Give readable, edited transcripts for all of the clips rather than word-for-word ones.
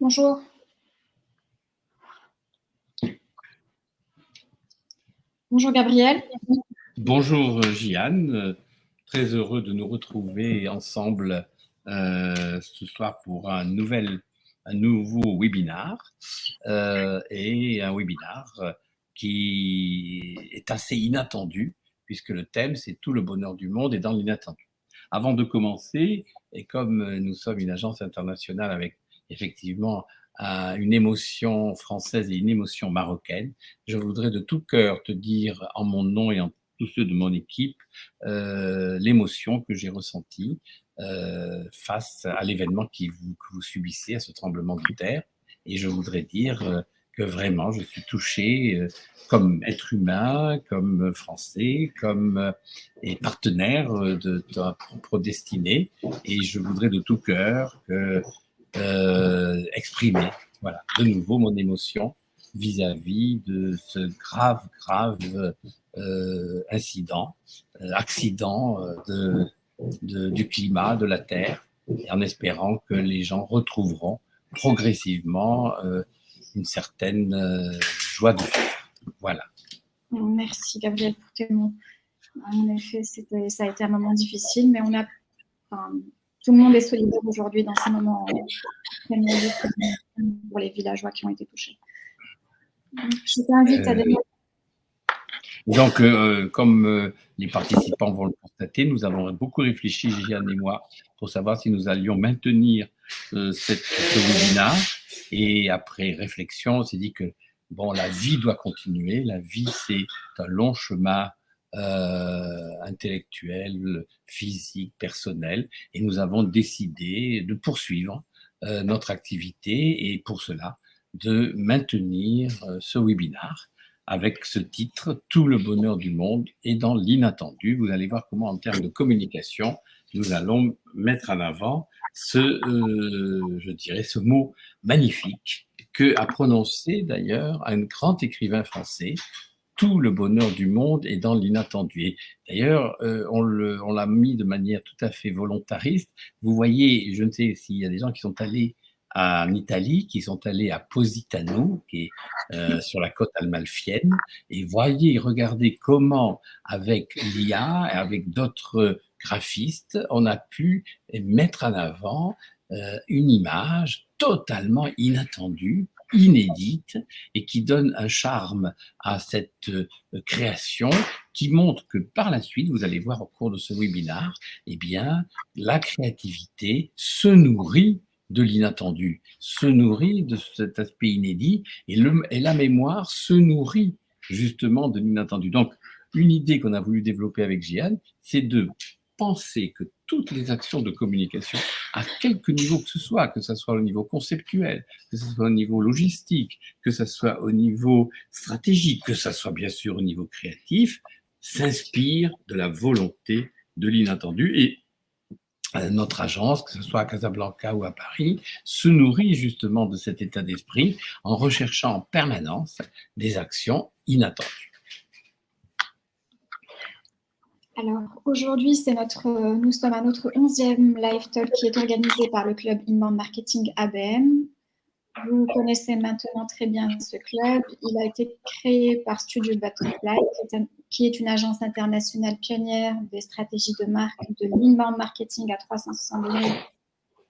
Bonjour. Bonjour Gabriel. Bonjour Jeanne, très heureux de nous retrouver ensemble ce soir pour un nouveau webinar et un webinar qui est assez inattendu puisque le thème c'est tout le bonheur du monde est dans l'inattendu. Avant de commencer, et comme nous sommes une agence internationale avec effectivement une émotion française et une émotion marocaine, je voudrais de tout cœur te dire en mon nom et en tous ceux de mon équipe l'émotion que j'ai ressentie face à l'événement que vous subissez, à ce tremblement de terre. Et je voudrais dire que vraiment, je suis touché comme être humain, comme Français, comme et partenaire de ta propre destinée. Et je voudrais de tout cœur exprimer, voilà, de nouveau mon émotion vis-à-vis de ce grave accident du climat, de la Terre, et en espérant que les gens retrouveront progressivement une certaine joie de vivre. Voilà. Merci Gabriel pour tes mots. En effet, ça a été un moment difficile, mais tout le monde est solidaire aujourd'hui dans ces moments pour les villageois qui ont été touchés. Je t'invite à démarrer. Donc, comme les participants vont le constater, nous avons beaucoup réfléchi, Jeanne et moi, pour savoir si nous allions maintenir ce webinaire. Et après réflexion, on s'est dit que bon, la vie doit continuer. La vie, c'est un long chemin intellectuel, physique, personnel. Et nous avons décidé de poursuivre notre activité et pour cela, de maintenir ce webinaire avec ce titre, Tout le bonheur du monde est dans l'inattendu. Vous allez voir comment, en termes de communication, nous allons mettre en avant je dirais, ce mot magnifique qu'a prononcé d'ailleurs un grand écrivain français. Tout le bonheur du monde est dans l'inattendu. Et d'ailleurs, on l'a mis de manière tout à fait volontariste. Vous voyez, je ne sais s'il y a des gens qui sont allés en Italie, qui sont allés à Positano, qui est sur la côte amalfienne, et regardez comment, avec l'IA et avec d'autres graphistes, on a pu mettre en avant une image totalement inattendue, inédite, et qui donne un charme à cette création, qui montre que par la suite, vous allez voir au cours de ce webinaire, eh bien, la créativité se nourrit de l'inattendu, se nourrit de cet aspect inédit, et la mémoire se nourrit justement de l'inattendu. Donc, une idée qu'on a voulu développer avec Jeanne, c'est de penser que toutes les actions de communication, à quelque niveau que ce soit au niveau conceptuel, que ce soit au niveau logistique, que ce soit au niveau stratégique, que ce soit bien sûr au niveau créatif, s'inspirent de la volonté de l'inattendu. Et notre agence, que ce soit à Casablanca ou à Paris, se nourrit justement de cet état d'esprit en recherchant en permanence des actions inattendues. Alors, aujourd'hui, nous sommes à notre 11e live talk qui est organisé par le club Inbound Marketing ABM. Vous connaissez maintenant très bien ce club. Il a été créé par Studio Butterfly, qui est une agence internationale pionnière des stratégies de marque de l'inbound marketing à 360 degrés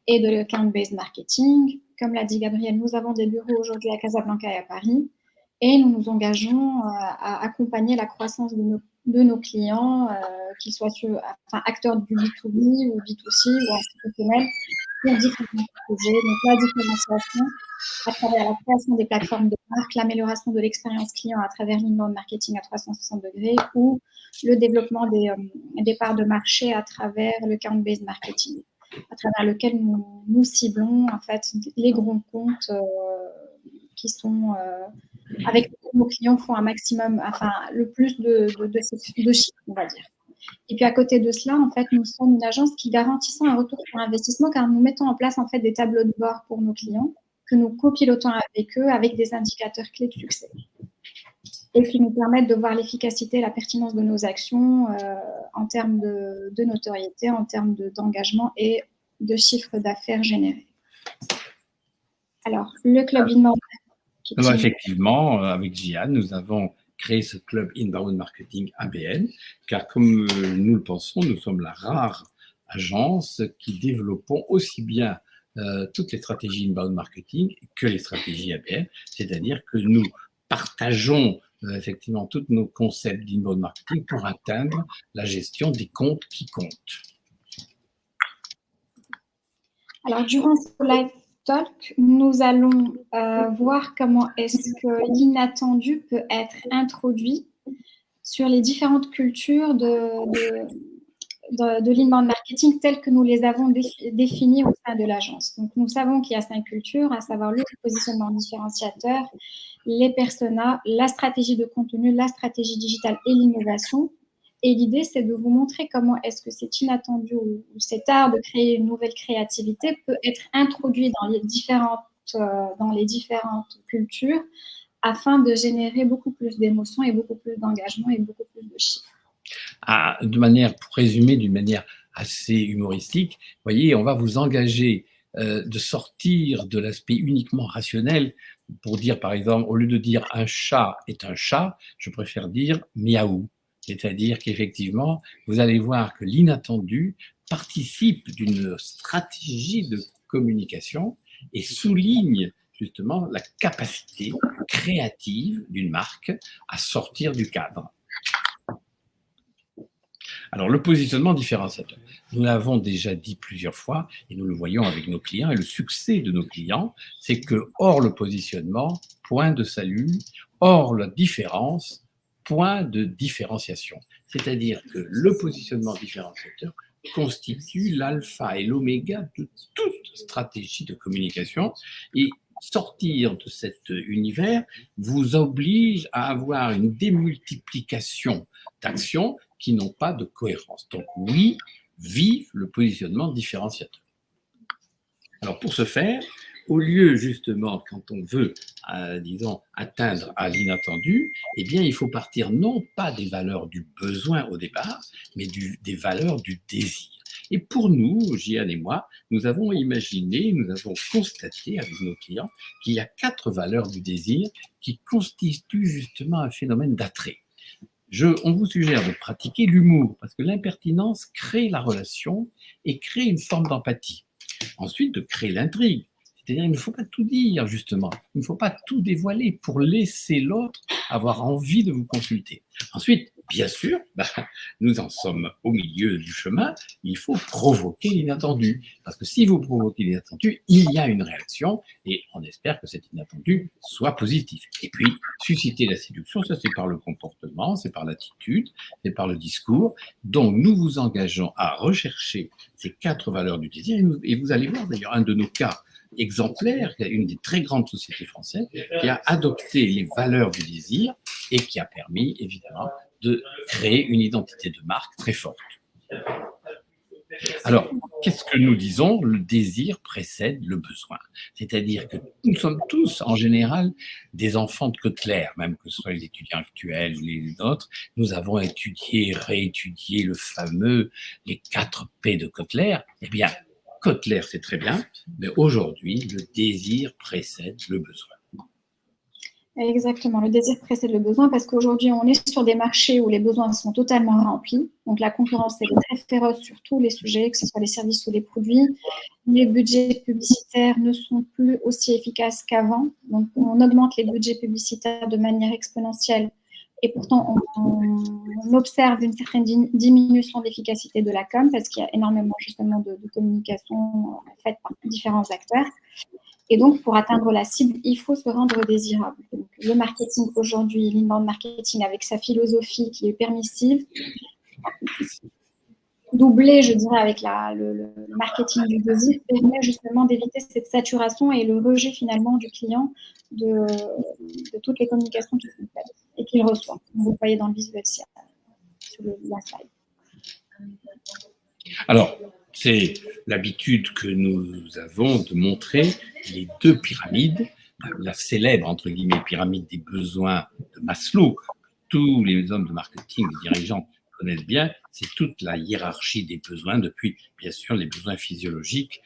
et de l'account-based marketing. Comme l'a dit Gabriel, nous avons des bureaux aujourd'hui à Casablanca et à Paris et nous nous engageons à accompagner la croissance de nos clients, qu'ils soient acteurs du B2B ou B2C ou institutionnels, pour différents projets. Donc, la différenciation à travers la création des plateformes de marque, l'amélioration de l'expérience client à travers l'inbound marketing à 360 degrés ou le développement des parts de marché à travers le account-based marketing, à travers lequel nous ciblons en fait les grands comptes qui sont avec lesquels nos clients font un maximum, le plus de chiffres, on va dire. Et puis à côté de cela, en fait, nous sommes une agence qui garantissons un retour sur investissement car nous mettons en place en fait des tableaux de bord pour nos clients que nous copilotons avec eux avec des indicateurs clés de succès et qui nous permettent de voir l'efficacité et la pertinence de nos actions en termes de notoriété, en termes d'engagement et de chiffre d'affaires généré. Alors, le club inbound Alors marketing. effectivement, avec Gian, nous avons créé ce club Inbound Marketing ABN, car comme nous le pensons, nous sommes la rare agence qui développons aussi bien toutes les stratégies Inbound Marketing que les stratégies ABN, c'est-à-dire que nous partageons effectivement tous nos concepts d'Inbound Marketing pour atteindre la gestion des comptes qui comptent. Alors, durant ce live talk, nous allons voir comment est-ce que l'inattendu peut être introduit sur les différentes cultures de l'inbound marketing telles que nous les avons définies au sein de l'agence. Donc, nous savons qu'il y a 5 cultures, à savoir le positionnement différenciateur, les personas, la stratégie de contenu, la stratégie digitale et l'innovation. Et l'idée, c'est de vous montrer comment est-ce que cet inattendu ou cet art de créer une nouvelle créativité peut être introduit dans les différentes cultures afin de générer beaucoup plus d'émotions et beaucoup plus d'engagement et beaucoup plus de chiffres. Pour résumer d'une manière assez humoristique, vous voyez, on va vous engager de sortir de l'aspect uniquement rationnel pour dire, par exemple, au lieu de dire un chat est un chat, je préfère dire miaou. C'est-à-dire qu'effectivement, vous allez voir que l'inattendu participe d'une stratégie de communication et souligne justement la capacité créative d'une marque à sortir du cadre. Alors, le positionnement différenciateur, nous l'avons déjà dit plusieurs fois et nous le voyons avec nos clients et le succès de nos clients, c'est que hors le positionnement, point de salut, hors la différence, point de différenciation. C'est-à-dire que le positionnement différenciateur constitue l'alpha et l'oméga de toute stratégie de communication et sortir de cet univers vous oblige à avoir une démultiplication d'actions qui n'ont pas de cohérence. Donc oui, vive le positionnement différenciateur. Alors pour ce faire, au lieu justement, quand on veut, disons, atteindre à l'inattendu, eh bien il faut partir non pas des valeurs du besoin au départ, mais des valeurs du désir. Et pour nous, Gian et moi, nous avons imaginé, nous avons constaté avec nos clients qu'il y a 4 valeurs du désir qui constituent justement un phénomène d'attrait. On vous suggère de pratiquer l'humour, parce que l'impertinence crée la relation et crée une forme d'empathie. Ensuite, de créer l'intrigue. C'est-à-dire, il ne faut pas tout dire, justement. Il ne faut pas tout dévoiler pour laisser l'autre avoir envie de vous consulter. Ensuite, bien sûr, nous en sommes au milieu du chemin, il faut provoquer l'inattendu. Parce que si vous provoquez l'inattendu, il y a une réaction et on espère que cet inattendu soit positif. Et puis, susciter la séduction, ça c'est par le comportement, c'est par l'attitude, c'est par le discours. Donc, nous vous engageons à rechercher ces 4 valeurs du désir et vous allez voir d'ailleurs un de nos cas exemplaire, une des très grandes sociétés françaises qui a adopté les valeurs du désir et qui a permis évidemment de créer une identité de marque très forte. Alors, qu'est-ce que nous disons? Le désir précède le besoin. C'est-à-dire que nous sommes tous, en général, des enfants de Kotler, même que ce soit les étudiants actuels ou les autres. Nous avons étudié, réétudié le fameux, les 4 P de Kotler. Eh bien, Kotler, c'est très bien, mais aujourd'hui, le désir précède le besoin. Exactement, le désir précède le besoin parce qu'aujourd'hui, on est sur des marchés où les besoins sont totalement remplis. Donc, la concurrence est très féroce sur tous les sujets, que ce soit les services ou les produits. Les budgets publicitaires ne sont plus aussi efficaces qu'avant. Donc, on augmente les budgets publicitaires de manière exponentielle et pourtant, on observe une certaine diminution de l'efficacité de la com parce qu'il y a énormément justement de communication faite par différents acteurs. Et donc, pour atteindre la cible, il faut se rendre désirable. Donc, le marketing aujourd'hui, l'inbound marketing avec sa philosophie qui est permissive, doublé, je dirais, avec le marketing du désir, permet justement d'éviter cette saturation et le rejet finalement du client de toutes les communications qui sont faites et qu'il reçoit. Vous le voyez dans le visuel sur la slide. Alors, c'est l'habitude que nous avons de montrer les 2 pyramides, la célèbre, entre guillemets, pyramide des besoins de Maslow. Tous les hommes de marketing, les dirigeants connaissent bien, c'est toute la hiérarchie des besoins, depuis, bien sûr, les besoins physiologiques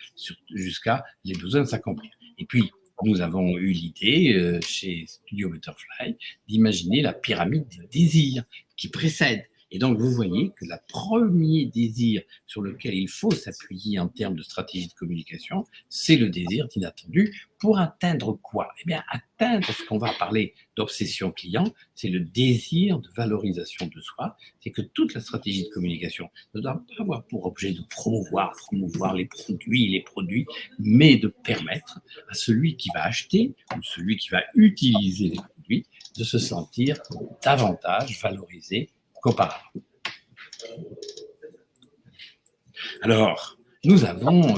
jusqu'à les besoins de s'accomplir. Et puis, nous avons eu l'idée chez Studio Butterfly d'imaginer la pyramide des désirs qui précède. Et donc, vous voyez que le premier désir sur lequel il faut s'appuyer en termes de stratégie de communication, c'est le désir d'inattendu. Pour atteindre quoi? Eh bien, atteindre ce qu'on va parler d'obsession client, c'est le désir de valorisation de soi. C'est que toute la stratégie de communication ne doit pas avoir pour objet de promouvoir les produits, mais de permettre à celui qui va acheter ou celui qui va utiliser les produits de se sentir davantage valorisé qu'auparavant. Alors, nous avons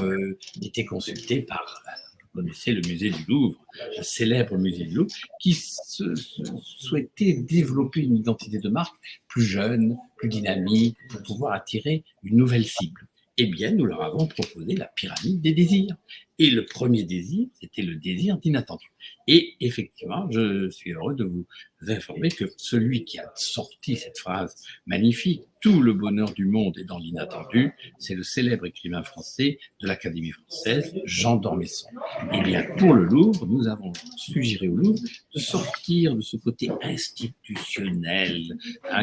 été consultés par, vous connaissez le musée du Louvre, le célèbre musée du Louvre, qui souhaitait développer une identité de marque plus jeune, plus dynamique, pour pouvoir attirer une nouvelle cible. Eh bien, nous leur avons proposé la pyramide des désirs. Et le premier désir, c'était le désir d'inattendu. Et effectivement, je suis heureux de vous informer que celui qui a sorti cette phrase magnifique, tout le bonheur du monde est dans l'inattendu, c'est le célèbre écrivain français de l'Académie française, Jean d'Ormesson. Eh bien, pour le Louvre, nous avons suggéré au Louvre de sortir de ce côté institutionnel,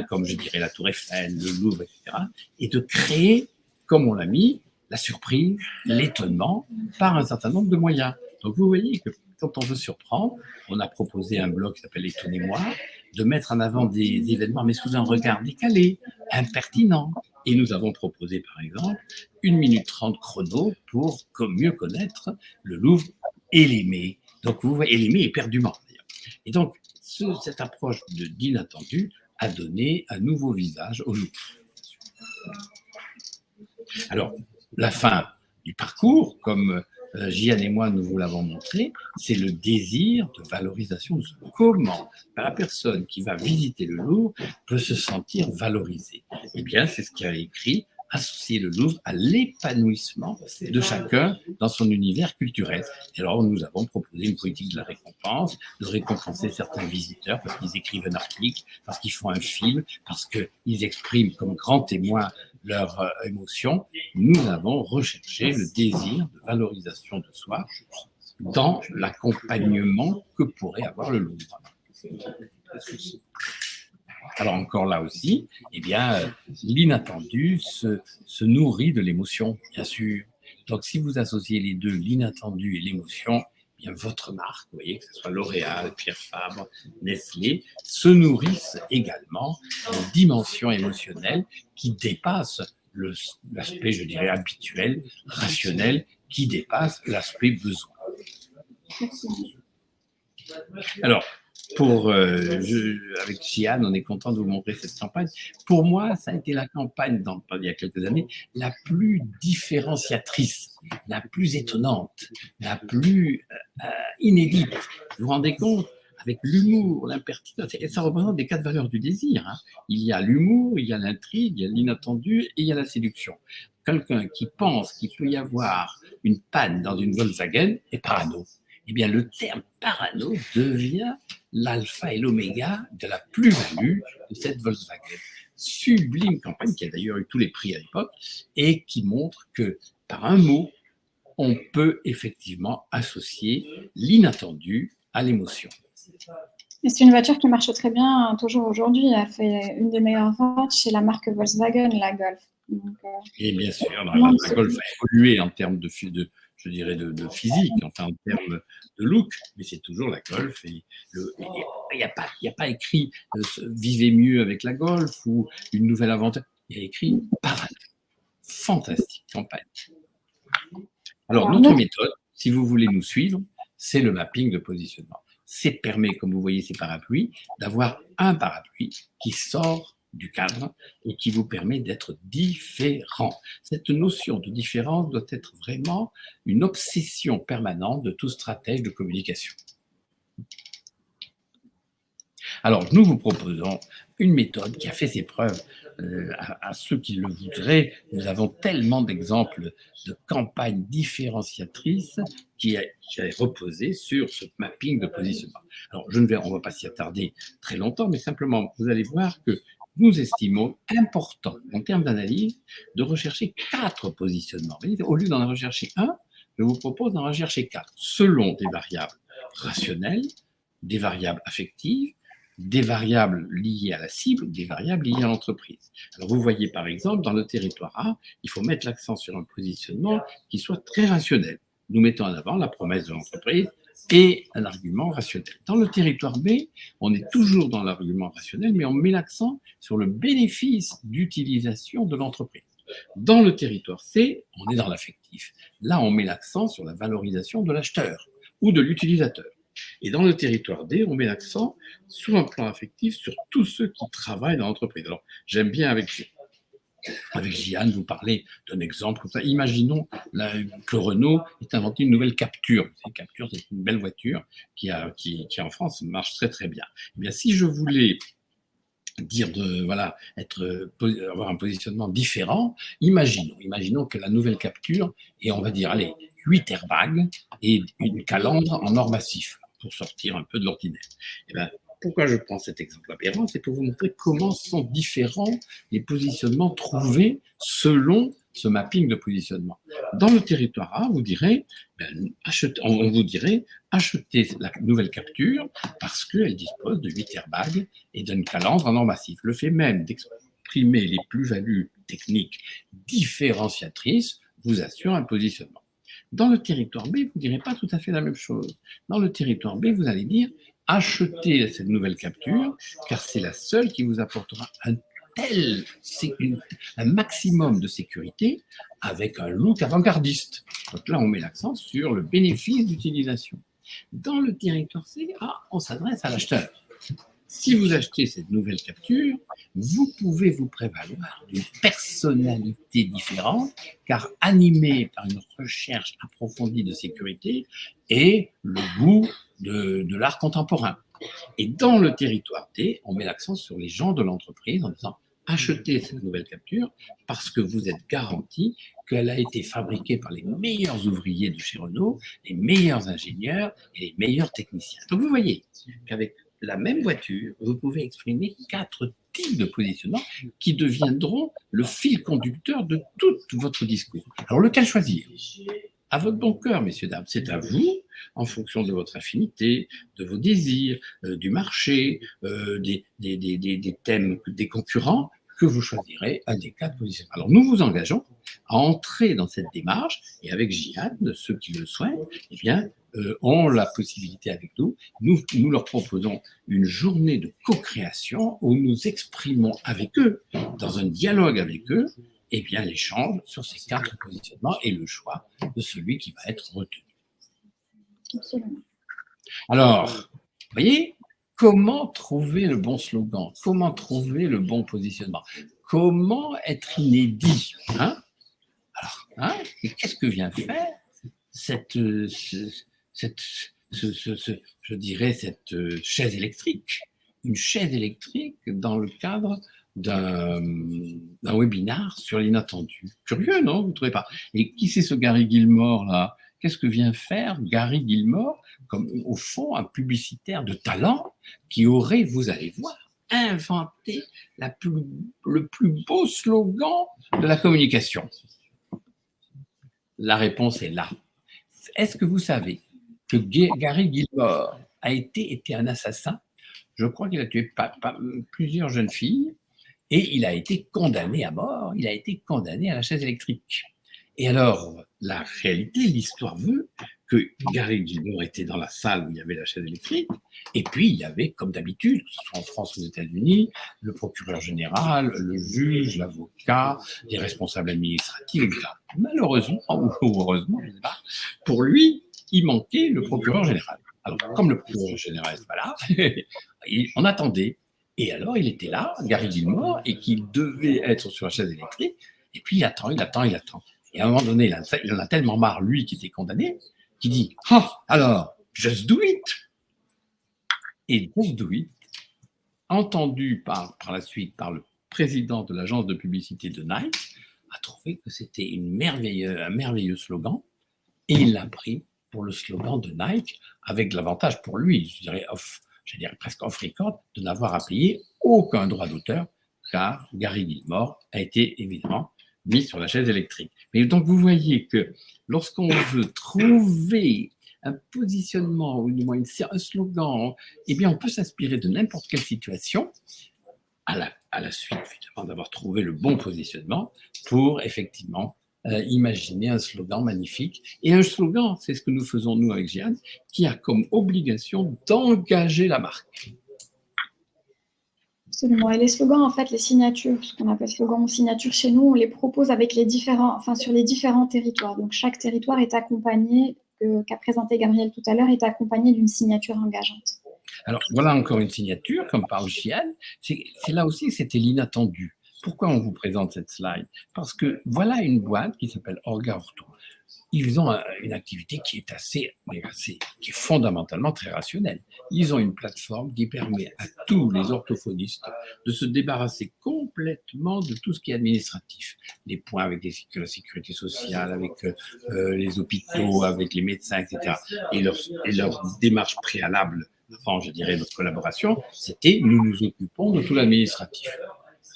comme je dirais la Tour Eiffel, le Louvre, etc., et de créer, comme on l'a mis, la surprise, l'étonnement, par un certain nombre de moyens. Donc vous voyez que quand on veut surprendre, on a proposé un blog qui s'appelle Étonnez-moi, de mettre en avant des événements, mais sous un regard décalé, impertinent. Et nous avons proposé, par exemple, 1 minute 30 chrono pour mieux connaître le Louvre et l'aimer. Donc vous voyez, et l'aimer éperdument, d'ailleurs. Et donc, cette approche d'inattendu a donné un nouveau visage au Louvre. Alors, la fin du parcours, comme Gian et moi nous vous l'avons montré, c'est le désir de valorisation de soi. Comment la personne qui va visiter le Louvre peut se sentir valorisée? Eh bien, c'est ce qu'il a écrit, associer le Louvre à l'épanouissement de chacun dans son univers culturel. Et alors, nous avons proposé une politique de la récompense, de récompenser certains visiteurs parce qu'ils écrivent un article, parce qu'ils font un film, parce qu'ils expriment comme grands témoins leur émotion. Nous avons recherché le désir de valorisation de soi dans l'accompagnement que pourrait avoir le Louvre. Alors encore là aussi, eh bien, l'inattendu se nourrit de l'émotion, bien sûr. Donc si vous associez les deux, l'inattendu et l'émotion, eh bien votre marque, vous voyez, que ce soit L'Oréal, Pierre Fabre, Nestlé, se nourrissent également d'une dimension émotionnelle qui dépasse l'aspect, je dirais, habituel, rationnel, qui dépasse l'aspect besoin. Alors, avec Gian, on est content de vous montrer cette campagne. Pour moi, ça a été la campagne, il y a quelques années, la plus différenciatrice, la plus étonnante, la plus inédite. Vous vous rendez compte? Avec l'humour, l'impertinence, et ça représente des 4 valeurs du désir. Hein. Il y a l'humour, il y a l'intrigue, il y a l'inattendu et il y a la séduction. Quelqu'un qui pense qu'il peut y avoir une panne dans une Volkswagen est parano. Eh bien, le terme parano devient l'alpha et l'oméga de la plus-value de cette Volkswagen. Sublime campagne qui a d'ailleurs eu tous les prix à l'époque et qui montre que par un mot, on peut effectivement associer l'inattendu à l'émotion. Et c'est une voiture qui marche très bien toujours aujourd'hui. Elle fait une des meilleures ventes chez la marque Volkswagen, la Golf. Donc, et bien sûr, la Golf a évolué en termes je dirais de physique, enfin en termes de look, mais c'est toujours la Golf. Et il n'y a pas écrit vivez mieux avec la Golf ou une nouvelle aventure. Il y a écrit parano. Fantastique campagne. Alors, notre méthode, si vous voulez nous suivre, c'est le mapping de positionnement. Ça permet, comme vous voyez ces parapluies, d'avoir un parapluie qui sort du cadre et qui vous permet d'être différent. Cette notion de différence doit être vraiment une obsession permanente de tout stratège de communication. Alors, nous vous proposons une méthode qui a fait ses preuves à ceux qui le voudraient. Nous avons tellement d'exemples de campagnes différenciatrices qui a reposé sur ce mapping de positionnement. Alors, on ne va pas s'y attarder très longtemps, mais simplement, vous allez voir que nous estimons important, en termes d'analyse, de rechercher 4 positionnements. Au lieu d'en rechercher un, je vous propose d'en rechercher 4, selon des variables rationnelles, des variables affectives, des variables liées à la cible, des variables liées à l'entreprise. Alors vous voyez par exemple, dans le territoire A, il faut mettre l'accent sur un positionnement qui soit très rationnel. Nous mettons en avant la promesse de l'entreprise et un argument rationnel. Dans le territoire B, on est toujours dans l'argument rationnel, mais on met l'accent sur le bénéfice d'utilisation de l'entreprise. Dans le territoire C, on est dans l'affectif. Là, on met l'accent sur la valorisation de l'acheteur ou de l'utilisateur. Et dans le territoire D, on met l'accent sur un plan affectif sur tous ceux qui travaillent dans l'entreprise. Alors, j'aime bien avec Jeanne vous parler d'un exemple comme ça. Imaginons que Renault ait inventé une nouvelle Capture. Une Capture, c'est une belle voiture qui en France marche très très bien. Eh bien, si je voulais avoir un positionnement différent, imaginons que la nouvelle Capture et on va dire, allez, 8 airbags et une calandre en or massif pour sortir un peu de l'ordinaire. Eh bien, pourquoi je prends cet exemple aberrant? C'est pour vous montrer comment sont différents les positionnements trouvés selon ce mapping de positionnement. Dans le territoire A, on vous dirait achetez la nouvelle Capture parce qu'elle dispose de 8 airbags et d'une calandre en or massif. Le fait même d'exprimer les plus-values techniques différenciatrices vous assure un positionnement. Dans le territoire B, vous ne direz pas tout à fait la même chose. Dans le territoire B, vous allez dire achetez cette nouvelle Capture car c'est la seule qui vous apportera un maximum de sécurité avec un look avant-gardiste. Donc là, on met l'accent sur le bénéfice d'utilisation. Dans le territoire C, on s'adresse à l'acheteur. Si vous achetez cette nouvelle Capture, vous pouvez vous prévaloir d'une personnalité différente, car animée par une recherche approfondie de sécurité et le goût de l'art contemporain. Et dans le territoire D, on met l'accent sur les gens de l'entreprise en disant achetez cette nouvelle Capture parce que vous êtes garanti qu'elle a été fabriquée par les meilleurs ouvriers de chez Renault, les meilleurs ingénieurs et les meilleurs techniciens. Donc vous voyez qu'avec la même voiture, vous pouvez exprimer 4 types de positionnement qui deviendront le fil conducteur de tout votre discours. Alors lequel choisir? À votre bon cœur, messieurs, dames, c'est à vous, en fonction de votre affinité, de vos désirs, du marché, des thèmes des concurrents, que vous choisirez un des 4 positionnements. Alors, nous vous engageons à entrer dans cette démarche, et avec Jihad, ceux qui le souhaitent, eh bien, ont la possibilité avec nous. Nous leur proposons une journée de co-création où nous exprimons avec eux, dans un dialogue avec eux, eh bien, l'échange sur ces 4 positionnements et le choix de celui qui va être retenu. Absolument. Alors, vous voyez, comment trouver le bon slogan? Comment trouver le bon positionnement? Comment être inédit, Alors, et qu'est-ce que vient faire cette chaise électrique? Une chaise électrique dans le cadre d'un webinar sur l'inattendu. Curieux, non? Vous ne trouvez pas? Et qui c'est ce Gary Gilmore, là? Qu'est-ce que vient faire Gary Gilmore, comme au fond un publicitaire de talent qui aurait, vous allez voir, inventé le plus beau slogan de la communication? La réponse est là. Est-ce que vous savez que Gary Gilmore a été un assassin? Je crois qu'il a tué plusieurs jeunes filles et il a été condamné à mort, il a été condamné à la chaise électrique. Et alors, la réalité, l'histoire veut que Gary Gilmore était dans la salle où il y avait la chaise électrique, et puis il y avait, comme d'habitude, que ce soit en France ou aux États-Unis, le procureur général, le juge, l'avocat, les responsables administratifs, etc. Malheureusement, ou heureusement, je ne sais pas, pour lui, il manquait le procureur général. Alors, comme le procureur général n'est pas là, on attendait. Et alors, il était là, Gary Gilmore, et qu'il devait être sur la chaise électrique, et puis il attend. Et à un moment donné, il en a tellement marre, lui, qui était condamné, qu'il dit « Ah, alors, just do it !» Et just do it, entendu par la suite par le président de l'agence de publicité de Nike, a trouvé que c'était un merveilleux slogan, et il l'a pris pour le slogan de Nike, avec l'avantage pour lui, je dirais presque off record, de n'avoir à payer aucun droit d'auteur, car Gary Gilmore a été évidemment mis sur la chaise électrique. Mais donc vous voyez que lorsqu'on veut trouver un positionnement, ou du moins un slogan, eh bien, on peut s'inspirer de n'importe quelle situation, à la suite, évidemment, d'avoir trouvé le bon positionnement, pour effectivement imaginer un slogan magnifique. Et un slogan, c'est ce que nous faisons, nous, avec Jeanne, qui a comme obligation d'engager la marque. Absolument. Et les slogans, en fait, les signatures, ce qu'on appelle slogans ou signatures chez nous, on les propose avec sur les différents territoires. Donc, chaque territoire est accompagné, qu'a présenté Gabriel tout à l'heure, est accompagné d'une signature engageante. Alors, voilà encore une signature, comme parle Chiane. C'est là aussi, c'était l'inattendu. Pourquoi on vous présente cette slide? Parce que voilà une boîte qui s'appelle Orga Ortho. Ils ont une activité qui est fondamentalement très rationnelle. Ils ont une plateforme qui permet à tous les orthophonistes de se débarrasser complètement de tout ce qui est administratif. Les points avec la sécurité sociale, avec les hôpitaux, avec les médecins, etc. Et leur démarche préalable, avant, je dirais, notre collaboration, c'était nous nous occupons de tout l'administratif.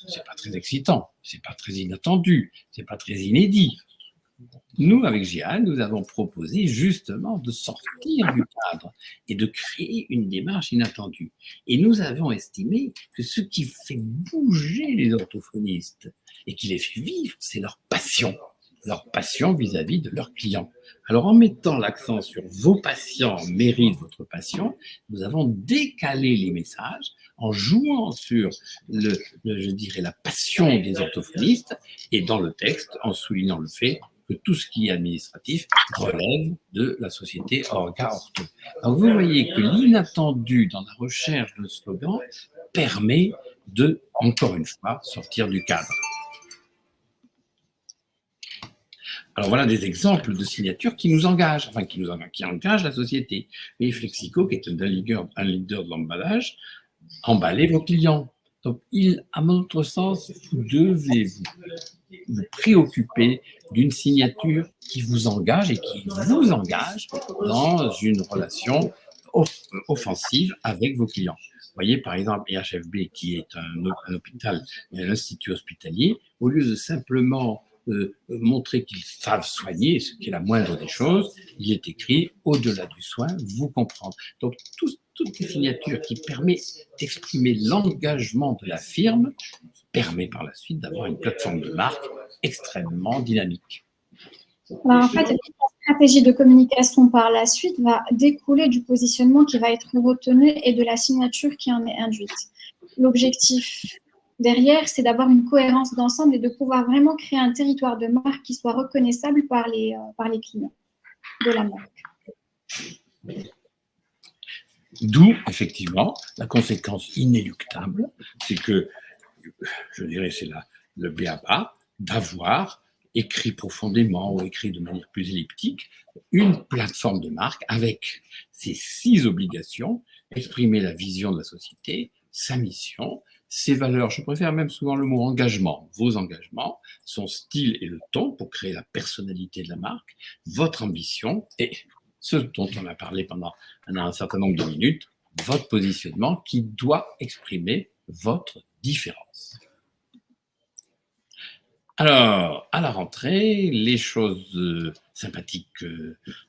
C'est pas très excitant, c'est pas très inattendu, c'est pas très inédit. Nous, avec Jeanne, nous avons proposé justement de sortir du cadre et de créer une démarche inattendue. Et nous avons estimé que ce qui fait bouger les orthophonistes et qui les fait vivre, c'est leur passion vis-à-vis de leurs clients. Alors, en mettant l'accent sur vos patients méritent votre passion, nous avons décalé les messages en jouant sur je dirais, la passion des orthophonistes et dans le texte, en soulignant le fait que tout ce qui est administratif relève de la société Orga Ortho. Donc vous voyez que l'inattendu dans la recherche de slogan permet de, encore une fois, sortir du cadre. Alors voilà des exemples de signatures qui nous engagent, qui engagent la société. Et Flexico, qui est un leader de l'emballage, emballez vos clients. Donc, à notre sens, vous devez vous préoccuper d'une signature qui vous engage et qui vous engage dans une relation offensive avec vos clients. Vous voyez, par exemple, IHFB, qui est un hôpital, un institut hospitalier, au lieu de simplement montrer qu'ils savent soigner, ce qui est la moindre des choses, il est écrit « au-delà du soin, vous comprendre ». Donc, toutes les signatures qui permettent d'exprimer l'engagement de la firme permet par la suite d'avoir une plateforme de marque extrêmement dynamique. Alors, en fait, la stratégie de communication par la suite va découler du positionnement qui va être retenu et de la signature qui en est induite. L'objectif derrière, c'est d'avoir une cohérence d'ensemble et de pouvoir vraiment créer un territoire de marque qui soit reconnaissable par les clients de la marque. D'où, effectivement, la conséquence inéluctable, c'est que, je dirais, c'est le b.a.-ba, d'avoir écrit profondément ou écrit de manière plus elliptique une plateforme de marque avec ces 6 obligations, exprimer la vision de la société, sa mission, ses valeurs, je préfère même souvent le mot engagement, vos engagements, son style et le ton pour créer la personnalité de la marque, votre ambition et ce dont on a parlé pendant un certain nombre de minutes, votre positionnement qui doit exprimer votre différence. Alors, à la rentrée, les choses sympathiques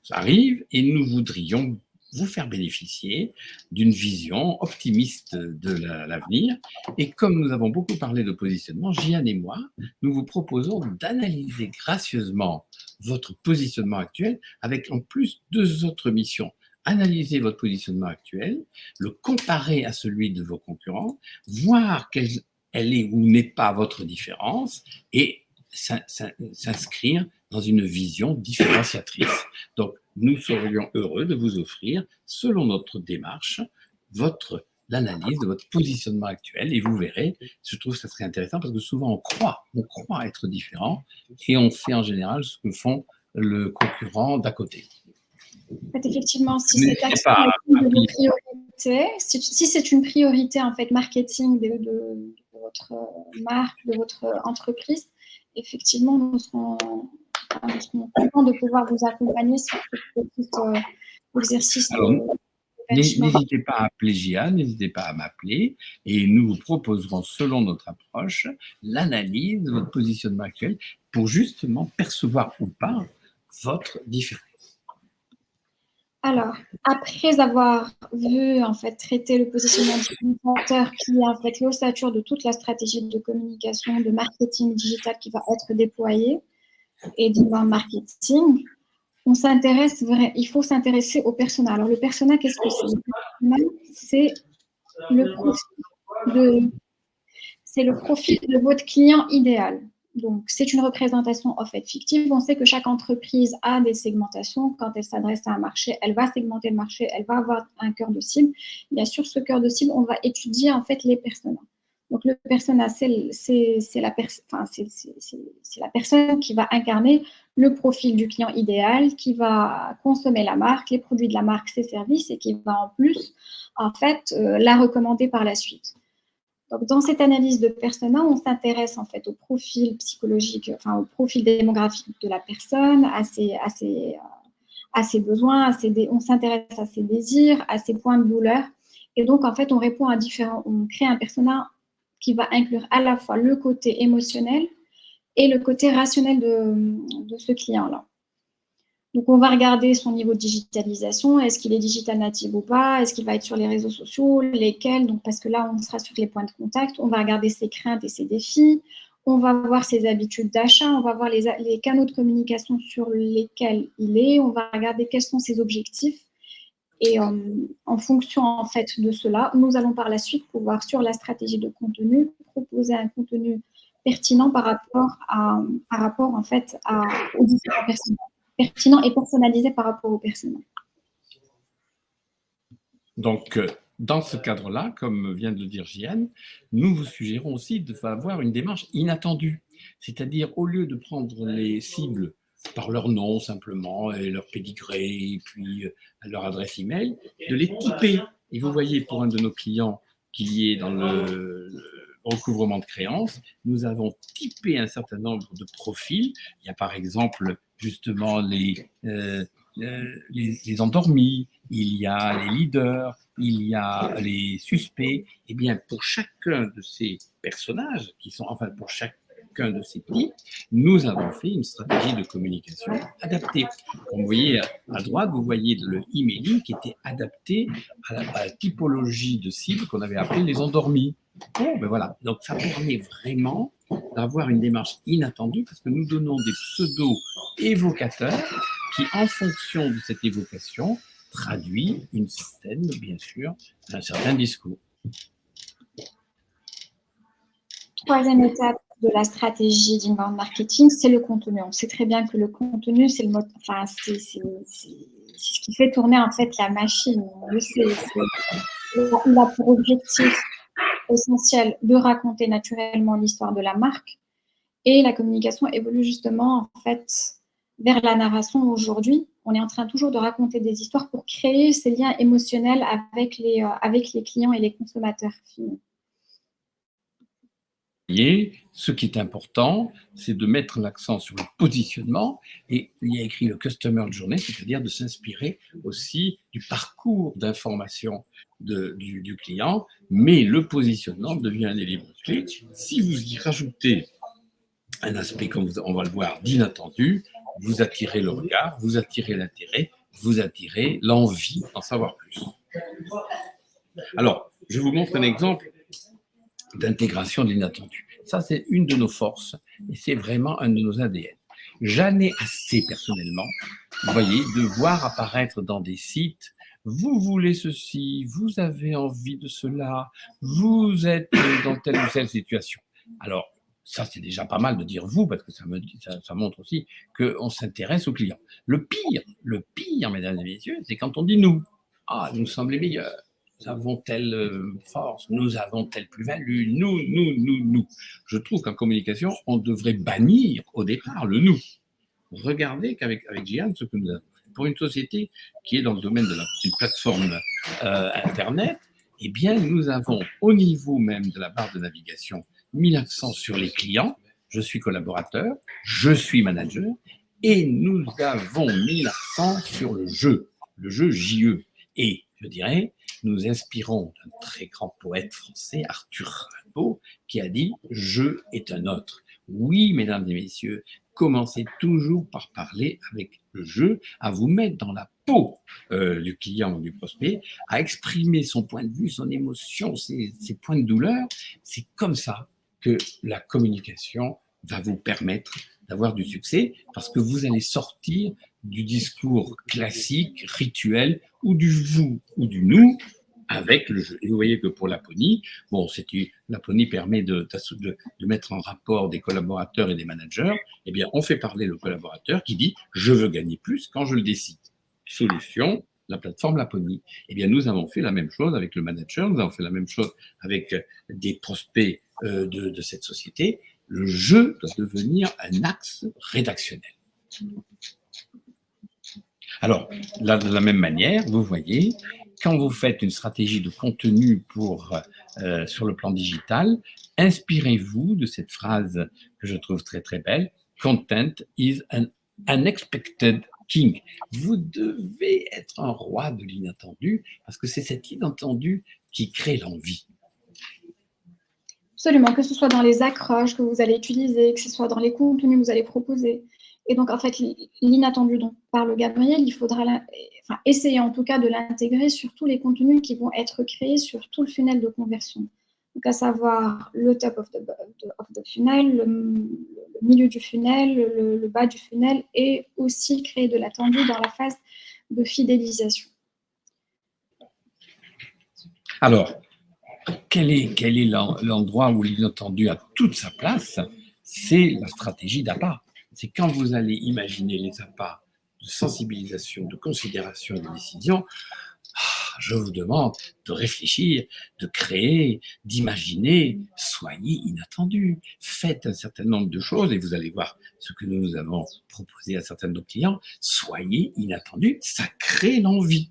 arrivent et nous voudrions vous faire bénéficier d'une vision optimiste de l'avenir. Et comme nous avons beaucoup parlé de positionnement, Jeanne et moi, nous vous proposons d'analyser gracieusement votre positionnement actuel avec en plus 2 autres missions. Analyser votre positionnement actuel, le comparer à celui de vos concurrents, voir quelle est ou n'est pas votre différence et s'inscrire dans une vision différenciatrice. Donc, nous serions heureux de vous offrir, selon notre démarche, l'analyse de votre positionnement actuel et vous verrez, je trouve que ça serait intéressant parce que souvent on croit être différent et on fait en général ce que font le concurrent d'à côté. En fait, effectivement, si c'est une priorité en fait marketing de votre marque, de votre entreprise, effectivement, nous serons contents de pouvoir vous accompagner sur ce petit exercice. N'hésitez pas à appeler Gia, n'hésitez pas à m'appeler et nous vous proposerons, selon notre approche, l'analyse de votre positionnement actuel pour justement percevoir ou pas votre différence. Alors, après avoir vu, en fait, traiter le positionnement du communicateur, qui est en fait l'ossature de toute la stratégie de communication, de marketing digital qui va être déployée et d'inbound marketing, il faut s'intéresser au persona. Alors, le persona, qu'est-ce que c'est? Le persona, c'est le profil de votre client idéal. Donc, c'est une représentation en fait fictive. On sait que chaque entreprise a des segmentations. Quand elle s'adresse à un marché, elle va segmenter le marché, elle va avoir un cœur de cible. Bien sûr, ce cœur de cible, on va étudier en fait les personas. Donc, le persona, c'est la personne qui va incarner le profil du client idéal, qui va consommer la marque, les produits de la marque, ses services, et qui va en plus, en fait, la recommander par la suite. Donc, dans cette analyse de persona, on s'intéresse en fait au profil psychologique, enfin au profil démographique de la personne, à ses besoins, on s'intéresse à ses désirs, à ses points de douleur. Et donc, en fait, on crée un persona qui va inclure à la fois le côté émotionnel et le côté rationnel de ce client-là. Donc, on va regarder son niveau de digitalisation. Est-ce qu'il est digital native ou pas? Est-ce qu'il va être sur les réseaux sociaux? Lesquels? Donc, parce que là, on sera sur les points de contact. On va regarder ses craintes et ses défis. On va voir ses habitudes d'achat. On va voir les canaux de communication sur lesquels il est. On va regarder quels sont ses objectifs. Et en fonction, en fait, de cela, nous allons par la suite pouvoir, sur la stratégie de contenu, proposer un contenu pertinent par rapport en fait, aux différents personnages. Pertinent et personnalisé par rapport aux personnes. Donc, dans ce cadre-là, comme vient de le dire Jeanne, nous vous suggérons aussi d'avoir une démarche inattendue. C'est-à-dire, au lieu de prendre les cibles par leur nom simplement, et leur pédigré, et puis leur adresse email, de les typer. Et vous voyez, pour un de nos clients qui est dans le recouvrement de créances, nous avons typé un certain nombre de profils. Il y a par exemple justement les endormis, il y a les leaders, il y a les suspects. Eh bien, pour chacun de ces personnages, pour chacun de ces types, nous avons fait une stratégie de communication adaptée. Comme vous voyez à droite, vous voyez le emailing qui était adapté à la typologie de cible qu'on avait appelée les endormis. Bon, ben voilà. Donc, ça permet vraiment d'avoir une démarche inattendue parce que nous donnons des pseudo-évocateurs qui, en fonction de cette évocation, traduit bien sûr, un certain discours. Troisième étape de la stratégie d'inbound marketing, c'est le contenu. On sait très bien que le contenu, c'est ce qui fait tourner en fait la machine. On le sait. Il a pour objectif essentiel de raconter naturellement l'histoire de la marque. Et la communication évolue justement en fait vers la narration aujourd'hui. On est en train toujours de raconter des histoires pour créer ces liens émotionnels avec les clients et les consommateurs finaux. Ce qui est important, c'est de mettre l'accent sur le positionnement, et il y a écrit le Customer Journey, c'est-à-dire de s'inspirer aussi du parcours d'information du client, mais le positionnement devient un élément clé. Si vous y rajoutez un aspect, comme on va le voir, d'inattendu, vous attirez le regard, vous attirez l'intérêt, vous attirez l'envie d'en savoir plus. Alors, je vous montre un exemple d'intégration de l'inattendu. Ça, c'est une de nos forces et c'est vraiment un de nos ADN. J'en ai assez personnellement, vous voyez, de voir apparaître dans des sites « vous voulez ceci, vous avez envie de cela, vous êtes dans telle ou telle situation ». Alors, ça, c'est déjà pas mal de dire « vous » parce que ça montre aussi qu'on s'intéresse aux clients. Le pire, mesdames et messieurs, c'est quand on dit « nous ». Ah, nous sommes les meilleurs. Nous avons telle force, nous avons telle plus-value, nous. Je trouve qu'en communication, on devrait bannir au départ le nous. Regardez qu'avec Gian, ce que nous avons fait pour une société qui est dans le domaine de une plateforme Internet, eh bien, nous avons au niveau même de la barre de navigation mis l'accent sur les clients. Je suis collaborateur, je suis manager, et nous avons mis l'accent sur le jeu JE. Et je dirais, nous inspirons d'un très grand poète français, Arthur Rimbaud, qui a dit « Je est un autre ». Oui, mesdames et messieurs, commencez toujours par parler avec le jeu, à vous mettre dans la peau du client ou du prospect, à exprimer son point de vue, son émotion, ses points de douleur. C'est comme ça que la communication va vous permettre d'avoir du succès, parce que vous allez sortir du discours classique, rituel, ou du vous ou du nous, avec le jeu. Et vous voyez que pour Laponie, bon, Laponie permet de mettre en rapport des collaborateurs et des managers. Eh bien, on fait parler le collaborateur qui dit « je veux gagner plus quand je le décide ». Solution, la plateforme Laponie. Eh bien, nous avons fait la même chose avec le manager, nous avons fait la même chose avec des prospects de cette société. Le jeu doit devenir un axe rédactionnel. Alors, là, de la même manière, vous voyez, quand vous faites une stratégie de contenu sur le plan digital, inspirez-vous de cette phrase que je trouve très très belle, « Content is an unexpected king ». Vous devez être un roi de l'inattendu, parce que c'est cet inattendu qui crée l'envie. Absolument, que ce soit dans les accroches que vous allez utiliser, que ce soit dans les contenus que vous allez proposer. Et donc, en fait, l'inattendu dont parle Gabriel, il faudra essayer en tout cas de l'intégrer sur tous les contenus qui vont être créés sur tout le funnel de conversion. Donc, à savoir le top of the funnel, le milieu du funnel, le bas du funnel, et aussi créer de l'attendu dans la phase de fidélisation. Alors, quel est l'endroit où l'inattendu a toute sa place? C'est la stratégie d'appât. C'est quand vous allez imaginer les appâts de sensibilisation, de considération et de décision, je vous demande de réfléchir, de créer, d'imaginer, soyez inattendu. Faites un certain nombre de choses et vous allez voir ce que nous avons proposé à certains de nos clients. Soyez inattendu, ça crée l'envie.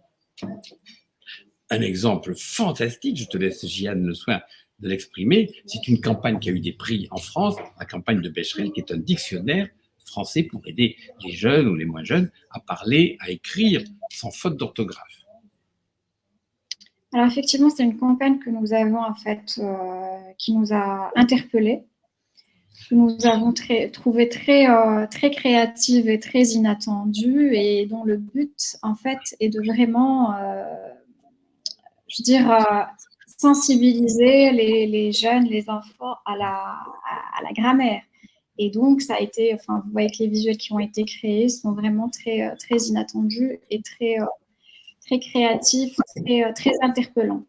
Un exemple fantastique, je te laisse, Jeanne, le soin de l'exprimer, c'est une campagne qui a eu des prix en France, la campagne de Becherel, qui est un dictionnaire français pour aider les jeunes ou les moins jeunes à parler, à écrire sans faute d'orthographe. Alors effectivement, c'est une campagne que nous avons en fait, qui nous a interpellés, que nous avons trouvé très créative et très inattendue, et dont le but en fait est de vraiment, je veux dire, sensibiliser les jeunes, les enfants à la grammaire. Et donc, ça a été, enfin, vous voyez que les visuels qui ont été créés sont vraiment très inattendus et très créatifs, très interpellants.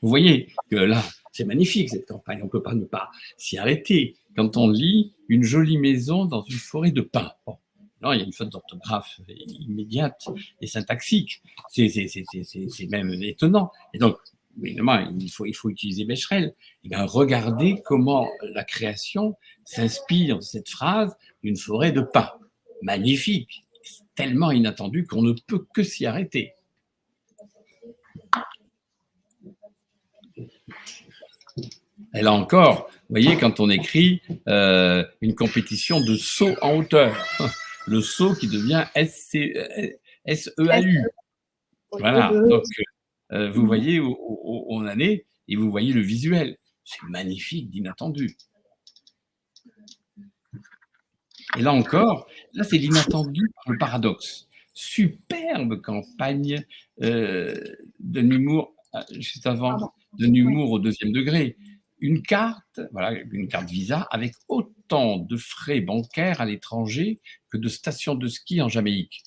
Vous voyez que là, c'est magnifique cette campagne, on ne peut pas ne pas s'y arrêter. Quand on lit « Une jolie maison dans une forêt de pins », bon, non, il y a une faute d'orthographe immédiate et syntaxique. C'est même étonnant. Et donc, évidemment, il faut utiliser Becherel. Et bien, regardez comment la création s'inspire de cette phrase d'une forêt de pins. Magnifique, tellement inattendu qu'on ne peut que s'y arrêter. Et là encore, vous voyez, quand on écrit une compétition de saut en hauteur, le saut qui devient SEAU. Voilà, donc vous voyez où on en est et vous voyez le visuel. C'est magnifique d'inattendu. Et là encore, là c'est l'inattendu par le paradoxe. Superbe campagne de Nemours, juste avant, de Nemours au 2e degré. Une carte, voilà, une carte Visa avec autant de frais bancaires à l'étranger que de stations de ski en Jamaïque.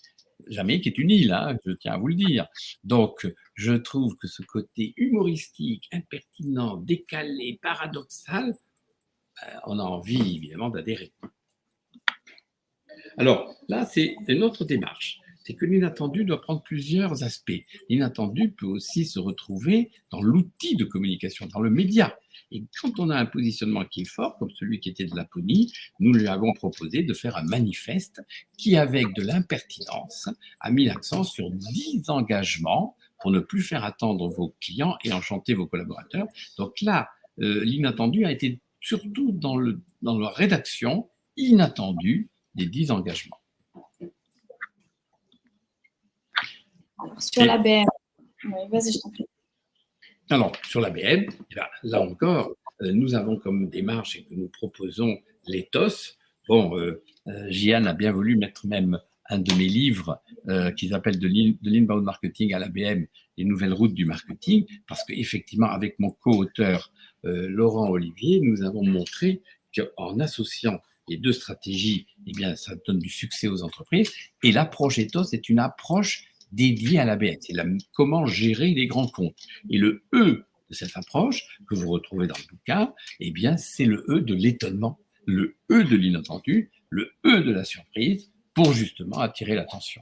Jamaïque est une île, hein, je tiens à vous le dire. Donc, je trouve que ce côté humoristique, impertinent, décalé, paradoxal, on a envie évidemment d'adhérer. Alors, là, c'est une autre démarche. C'est que l'inattendu doit prendre plusieurs aspects. L'inattendu peut aussi se retrouver dans l'outil de communication, dans le média. Et quand on a un positionnement qui est fort, comme celui qui était de Laponie, nous lui avons proposé de faire un manifeste qui, avec de l'impertinence, a mis l'accent sur 10 engagements pour ne plus faire attendre vos clients et enchanter vos collaborateurs. Donc là, l'inattendu a été surtout dans la rédaction inattendue des 10 engagements. Alors, sur l'ABM, oui, vas-y, je t'en prie. Alors, sur l'ABM, là encore, nous avons comme démarche et que nous proposons l'ethos. Bon, Gian a bien voulu mettre même un de mes livres qui s'appelle de l'inbound marketing à l'ABM, les nouvelles routes du marketing, parce qu'effectivement, avec mon co-auteur Laurent Olivier, nous avons montré qu'en associant les deux stratégies, eh bien, ça donne du succès aux entreprises. Et l'approche ethos est une approche dédiée à l'ABM. C'est comment gérer les grands comptes. Et le E de cette approche, que vous retrouvez dans le bouquin, eh bien, c'est le E de l'étonnement, le E de l'inattendu, le E de la surprise, pour justement attirer l'attention.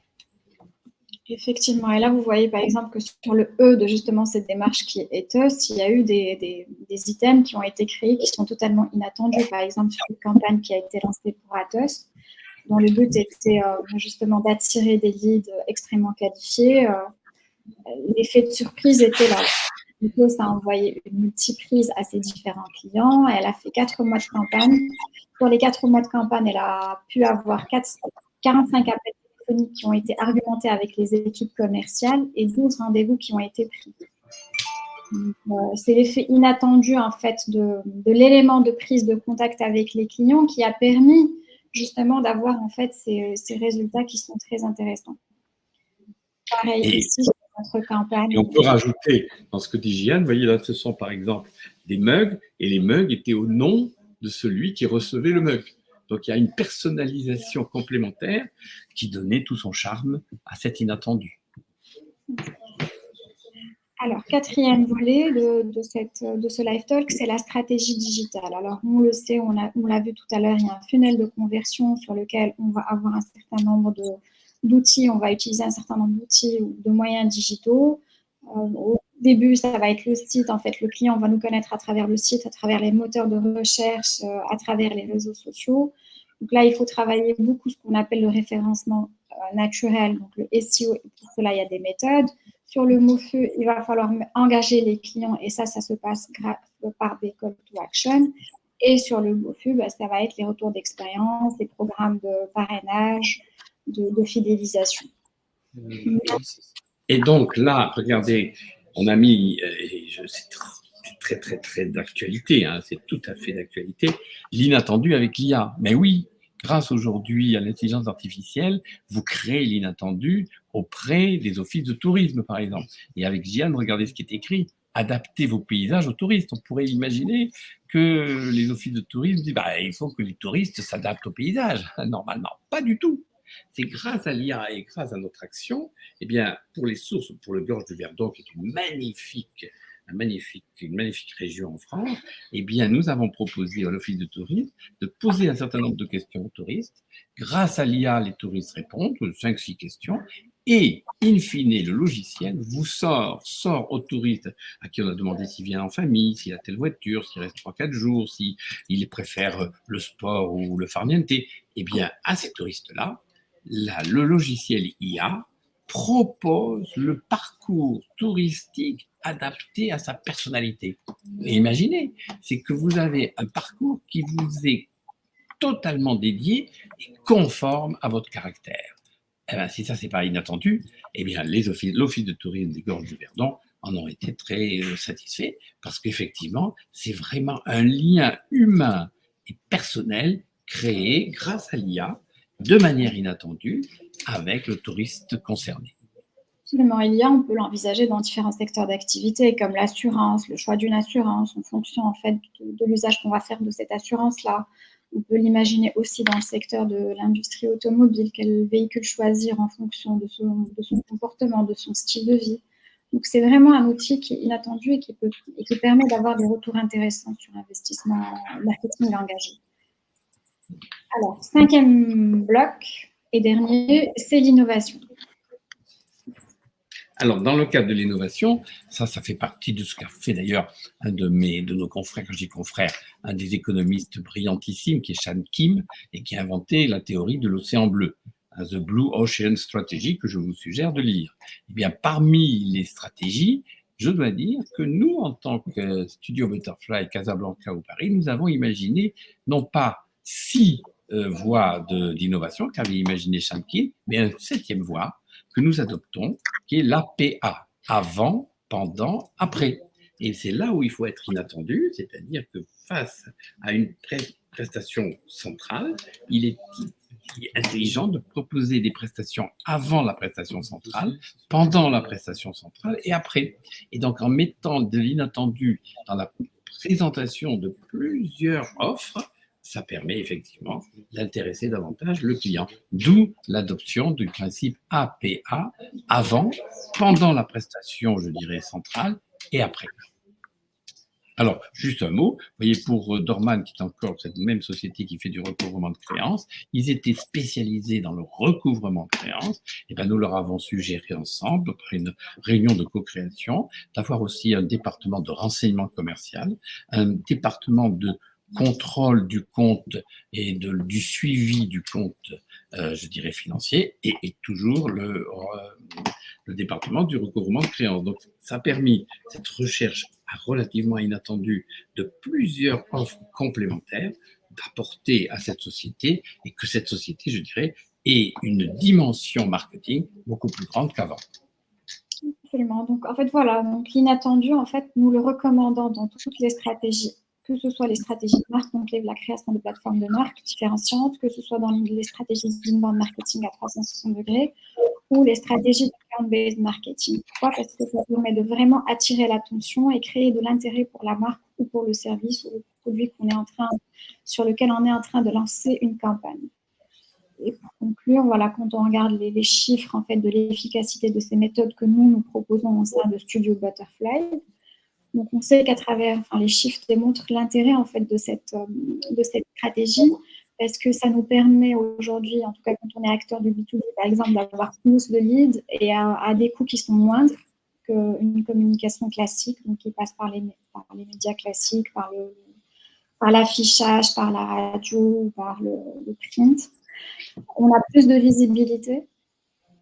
Effectivement, et là vous voyez par exemple que sur le E de justement cette démarche qui est ethos, il y a eu des items qui ont été créés qui sont totalement inattendus. Par exemple, sur une campagne qui a été lancée pour Atos, dont le but était justement d'attirer des leads extrêmement qualifiés. L'effet de surprise était là. Atos a envoyé une multiprise à ses différents clients. Elle a fait 4 mois de campagne. Pour les 4 mois de campagne, elle a pu avoir 45 appels téléphoniques qui ont été argumentés avec les équipes commerciales et 12 rendez-vous qui ont été pris. C'est l'effet inattendu en fait de l'élément de prise de contact avec les clients qui a permis justement d'avoir en fait ces résultats qui sont très intéressants. Pareil ici, notre campagne. Et on peut rajouter dans ce que dit Gian, vous voyez là, ce sont par exemple des mugs, et les mugs étaient au nom de celui qui recevait le mug. Donc il y a une personnalisation complémentaire qui donnait tout son charme à cet inattendu. Alors, quatrième volet de ce Live Talk, c'est la stratégie digitale. Alors, on le sait, on l'a vu tout à l'heure, il y a un funnel de conversion sur lequel on va avoir un certain nombre d'outils, on va utiliser un certain nombre d'outils ou de moyens digitaux. Au début, ça va être le site. En fait, le client va nous connaître à travers le site, à travers les moteurs de recherche, à travers les réseaux sociaux. Donc là, il faut travailler beaucoup ce qu'on appelle le référencement naturel, donc le SEO. Et pour cela, il y a des méthodes. Sur le MOFU, il va falloir engager les clients et ça se passe par des call to action. Et sur le MOFU, ça va être les retours d'expérience, les programmes de parrainage, de fidélisation. Et donc là, regardez, on a mis, c'est très, très, très d'actualité, hein, c'est tout à fait d'actualité, l'inattendu avec l'IA. Mais oui, grâce aujourd'hui à l'intelligence artificielle, vous créez l'inattendu auprès des offices de tourisme, par exemple. Et avec Gian, regardez ce qui est écrit. Adaptez vos paysages aux touristes. On pourrait imaginer que les offices de tourisme disent il faut que les touristes s'adaptent au paysage. Normalement, pas du tout. C'est grâce à l'IA et grâce à notre action, eh bien, pour les sources, pour le Gorge du Verdon, qui est une magnifique région en France, eh bien, nous avons proposé à l'Office de tourisme de poser un certain nombre de questions aux touristes. Grâce à l'IA, les touristes répondent, 5-6 questions, et, in fine, le logiciel vous sort aux touristes à qui on a demandé s'il vient en famille, s'il a telle voiture, s'il reste 3-4 jours, s'il préfère le sport ou le farniente. Eh bien, à ces touristes-là, le logiciel IA propose le parcours touristique adapté à sa personnalité. Et imaginez, c'est que vous avez un parcours qui vous est totalement dédié et conforme à votre caractère. Eh bien, si ça, c'est pas inattendu, eh bien, l'Office de tourisme des Gorges du Verdon en ont été très satisfaits parce qu'effectivement, c'est vraiment un lien humain et personnel créé grâce à l'IA de manière inattendue avec le touriste concerné. Absolument, l'IA, on peut l'envisager dans différents secteurs d'activité, comme l'assurance, le choix d'une assurance, en fonction en fait de l'usage qu'on va faire de cette assurance-là. On peut l'imaginer aussi dans le secteur de l'industrie automobile, quel véhicule choisir en fonction de son comportement, de son style de vie. Donc, c'est vraiment un outil qui est inattendu et qui permet d'avoir des retours intéressants sur l'investissement marketing engagé. Alors, 5e bloc et dernier, c'est l'innovation. Alors, dans le cadre de l'innovation, ça fait partie de ce qu'a fait d'ailleurs un de nos confrères, quand je dis confrère, un des économistes brillantissimes, qui est Chan Kim, et qui a inventé la théorie de l'océan bleu, The Blue Ocean Strategy, que je vous suggère de lire. Eh bien, parmi les stratégies, je dois dire que nous, en tant que Studio Butterfly Casablanca ou Paris, nous avons imaginé non pas 6 voies d'innovation qu'avait imaginé Chan Kim, mais une 7e voie que nous adoptons, qui est l'APA, avant, pendant, après. Et c'est là où il faut être inattendu, c'est-à-dire que face à une prestation centrale, il est intelligent de proposer des prestations avant la prestation centrale, pendant la prestation centrale et après. Et donc, en mettant de l'inattendu dans la présentation de plusieurs offres, ça permet effectivement d'intéresser davantage le client. D'où l'adoption du principe APA avant, pendant la prestation, je dirais, centrale et après. Alors, juste un mot, vous voyez, pour Dorman, qui est encore cette même société qui fait du recouvrement de créances, ils étaient spécialisés dans le recouvrement de créances, et bien nous leur avons suggéré ensemble, par une réunion de co-création, d'avoir aussi un département de renseignement commercial, un département de contrôle du compte et du suivi du compte, je dirais, financier, et toujours le département du recouvrement de créances. Donc, ça a permis cette recherche relativement inattendue de plusieurs offres complémentaires d'apporter à cette société et que cette société, je dirais, ait une dimension marketing beaucoup plus grande qu'avant. Absolument. Donc, en fait, voilà. Donc, l'inattendu, en fait, nous le recommandons dans toutes les stratégies, que ce soit les stratégies de marque, donc la création de plateformes de marque différenciantes, que ce soit dans les stratégies d'inbound marketing à 360 degrés ou les stratégies de account-based marketing. Pourquoi? Parce que ça permet de vraiment attirer l'attention et créer de l'intérêt pour la marque ou pour le service ou le produit sur lequel on est en train de lancer une campagne. Et pour conclure, voilà, quand on regarde les chiffres en fait, de l'efficacité de ces méthodes que nous proposons au sein de Studio Butterfly, donc on sait qu'à travers, les chiffres démontrent l'intérêt en fait de cette stratégie parce que ça nous permet aujourd'hui, en tout cas quand on est acteur du B2B par exemple, d'avoir plus de leads et à des coûts qui sont moindres qu'une communication classique, donc qui passe par les médias classiques, par l'affichage, par la radio, par le print. On a plus de visibilité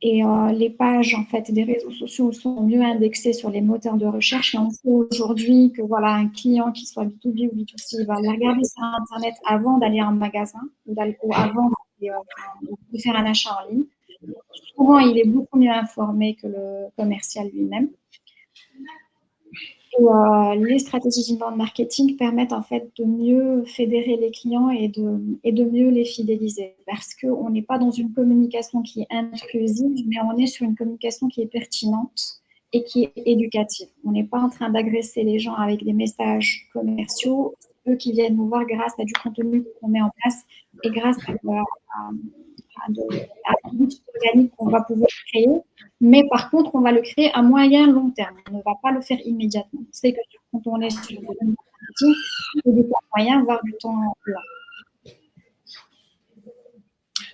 et les pages en fait, des réseaux sociaux sont mieux indexées sur les moteurs de recherche. Et on sait aujourd'hui que voilà, un client qui soit B2B ou B2C va aller regarder sur Internet avant d'aller en magasin ou avant de faire un achat en ligne. Souvent, il est beaucoup mieux informé que le commercial lui-même. Et les stratégies d'inbound marketing permettent en fait de mieux fédérer les clients et de mieux les fidéliser parce qu'on n'est pas dans une communication qui est intrusive, mais on est sur une communication qui est pertinente et qui est éducative. On n'est pas en train d'agresser les gens avec des messages commerciaux, eux qui viennent nous voir grâce à du contenu qu'on met en place et grâce à un outil organique qu'on va pouvoir créer. Mais par contre, on va le créer à moyen long terme. On ne va pas le faire immédiatement. C'est que quand on est sur le marketing, il y a du temps moyen, voire du temps long.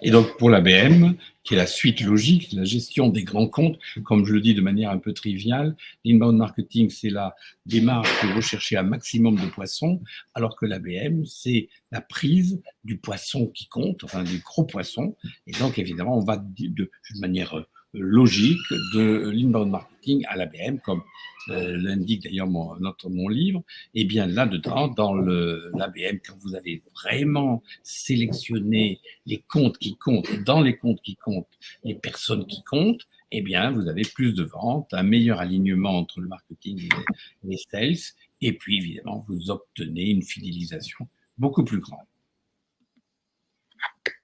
Et donc, pour l'ABM, qui est la suite logique, la gestion des grands comptes, comme je le dis de manière un peu triviale, l'inbound marketing, c'est la démarche de rechercher un maximum de poissons, alors que l'ABM, c'est la prise du poisson qui compte, enfin du gros poisson. Et donc, évidemment, on va de manière logique de l'inbound marketing à l'ABM, comme l'indique d'ailleurs mon livre. Et bien là-dedans, dans l'ABM, quand vous avez vraiment sélectionné les comptes qui comptent, et dans les comptes qui comptent, les personnes qui comptent, eh bien, vous avez plus de ventes, un meilleur alignement entre le marketing et les sales, et puis évidemment, vous obtenez une fidélisation beaucoup plus grande.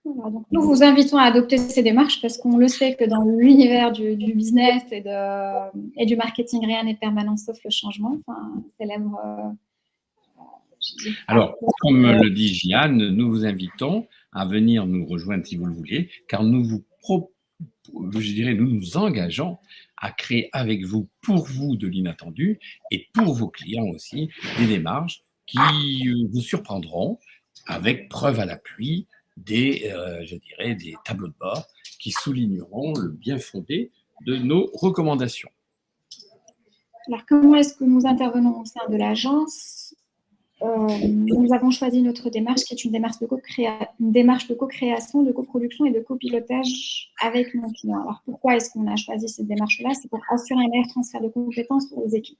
Voilà, donc nous vous invitons à adopter ces démarches parce qu'on le sait que dans l'univers du business et du marketing, rien n'est permanent sauf le changement. Enfin, célèbre. Alors, comme le dit Jeanne, nous vous invitons à venir nous rejoindre si vous le voulez, car nous nous engageons à créer avec vous, pour vous, de l'inattendu et pour vos clients aussi, des démarches qui vous surprendront avec preuve à l'appui des tableaux de bord qui souligneront le bien fondé de nos recommandations. Alors, comment est-ce que nous intervenons au sein de l'agence ? Nous avons choisi notre démarche qui est une démarche de co-création, de coproduction et de copilotage avec nos clients. Alors, pourquoi est-ce qu'on a choisi cette démarche-là? C'est pour assurer un meilleur transfert de compétences aux équipes.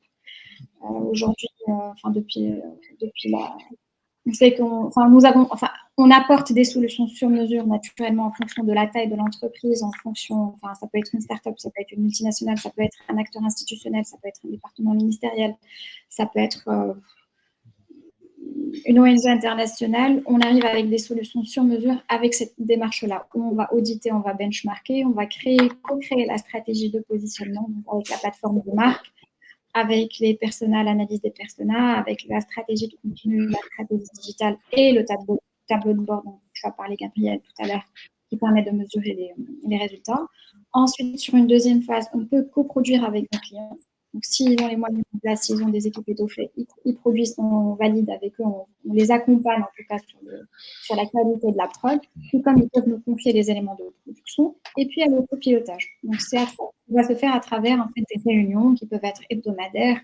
Aujourd'hui, depuis on sait On apporte des solutions sur mesure, naturellement, en fonction de la taille de l'entreprise, en fonction, enfin, ça peut être une start-up, ça peut être une multinationale, ça peut être un acteur institutionnel, ça peut être un département ministériel, ça peut être une ONG internationale. On arrive avec des solutions sur mesure avec cette démarche-là. On va auditer, on va benchmarker, on va co-créer la stratégie de positionnement avec la plateforme de marque, avec les personas, l'analyse des personas, avec la stratégie de contenu, la stratégie digitale et le tableau de bord dont tu as parlé, Gabriel, tout à l'heure, qui permet de mesurer les résultats. Ensuite, sur une deuxième phase, on peut coproduire avec nos clients. Donc, s'ils ont les moyens en place, s'ils ont des équipes étoffées, ils produisent, on valide avec eux, on les accompagne en tout cas sur la qualité de la prod, tout comme ils peuvent nous confier les éléments de production. Et puis, il y a le copilotage. Donc, ça va se faire à travers en fait, des réunions qui peuvent être hebdomadaires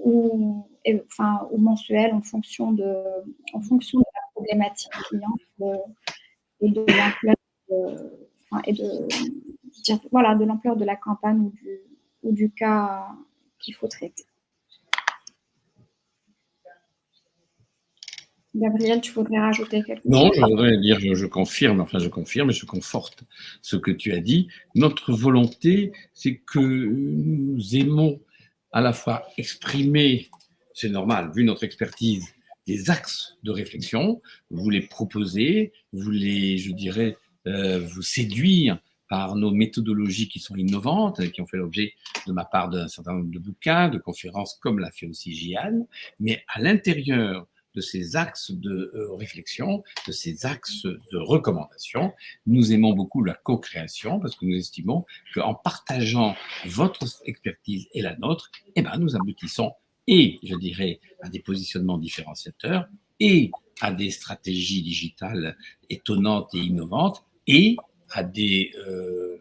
ou mensuelles en fonction de la problématique client et de l'ampleur de l'ampleur de la campagne ou du cas qu'il faut traiter. Gabriel, tu voudrais rajouter quelque chose? Non, je voudrais dire, je confirme et je conforte ce que tu as dit. Notre volonté, c'est que nous aimons à la fois exprimer, c'est normal, vu notre expertise, des axes de réflexion, vous les proposer, vous les, je dirais, vous séduire par nos méthodologies qui sont innovantes, qui ont fait l'objet de ma part d'un certain nombre de bouquins, de conférences, comme l'a fait aussi Jeanne, mais à l'intérieur de ces axes de réflexion, de ces axes de recommandation. Nous aimons beaucoup la co-création parce que nous estimons qu'en partageant votre expertise et la nôtre, eh ben, nous aboutissons et, je dirais, à des positionnements différenciateurs et à des stratégies digitales étonnantes et innovantes et à des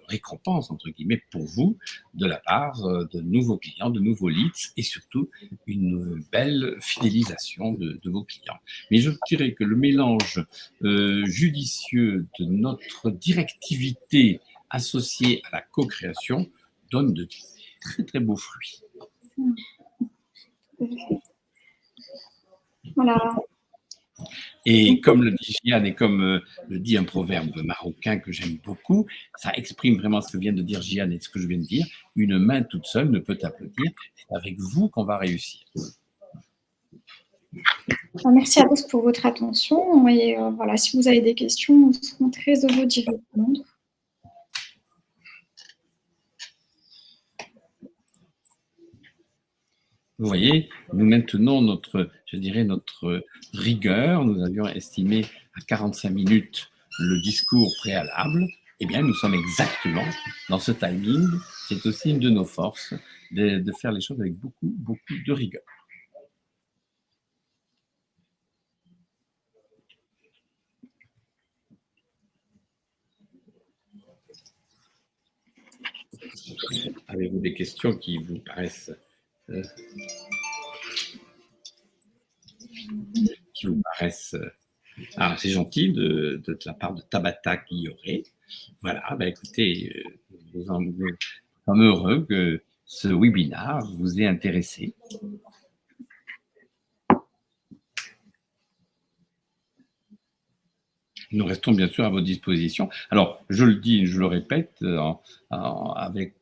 récompenses, entre guillemets, pour vous, de la part de nouveaux clients, de nouveaux leads et surtout une belle fidélisation de vos clients. Mais je dirais que le mélange judicieux de notre directivité associée à la co-création donne de très très beaux fruits. Voilà. Et comme le dit Jeanne et comme le dit un proverbe marocain que j'aime beaucoup, ça exprime vraiment ce que vient de dire Jeanne et ce que je viens de dire. Une main toute seule ne peut applaudir. C'est avec vous qu'on va réussir. Merci à tous pour votre attention. Et voilà, si vous avez des questions, nous serons très heureux d'y répondre. Vous voyez, nous maintenons notre rigueur. Nous avions estimé à 45 minutes le discours préalable. Eh bien, nous sommes exactement dans ce timing. C'est aussi une de nos forces de faire les choses avec beaucoup de rigueur. Avez-vous des questions qui vous paraissent c'est gentil de la part de Tabata Guilloret. Voilà, écoutez, nous sommes heureux que ce webinaire vous ait intéressé. Nous restons bien sûr à votre disposition. Alors, je le dis, je le répète, avec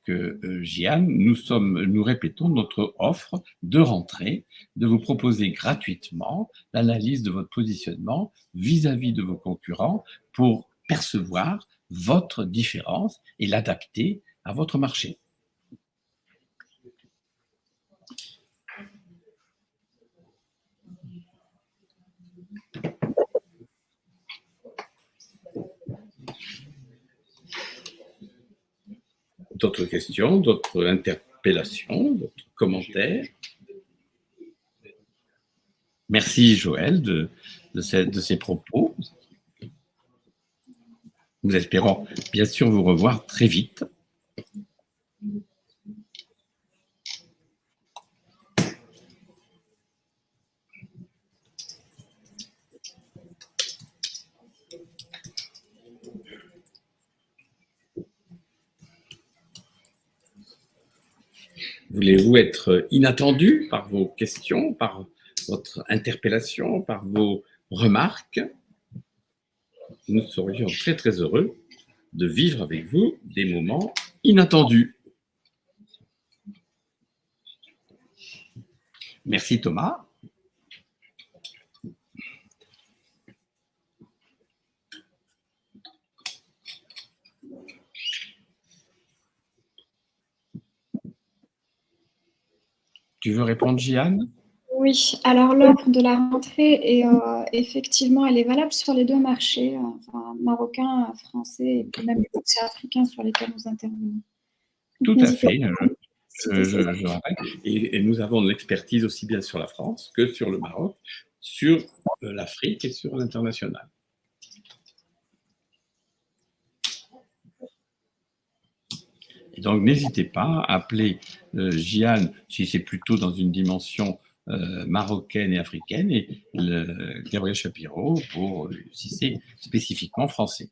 Jeanne, nous répétons notre offre de rentrée, de vous proposer gratuitement l'analyse de votre positionnement vis-à-vis de vos concurrents pour percevoir votre différence et l'adapter à votre marché. D'autres questions, d'autres interpellations, d'autres commentaires? Merci Joël de ces propos. Nous espérons bien sûr vous revoir très vite. Voulez-vous être inattendu par vos questions, par votre interpellation, par vos remarques, nous serions très très heureux de vivre avec vous des moments inattendus. Merci Thomas. Tu veux répondre, Jeanne? Oui, alors l'offre de la rentrée est effectivement, elle est valable sur les deux marchés, enfin, marocain, français, et puis même les marchés africains sur lesquels nous intervenons. Tout à fait, je rappelle. Et nous avons de l'expertise aussi bien sur la France que sur le Maroc, sur l'Afrique et sur l'international. Et donc, n'hésitez pas à appeler Jeanne si c'est plutôt dans une dimension marocaine et africaine, et Gabriel Shapiro pour si c'est spécifiquement français.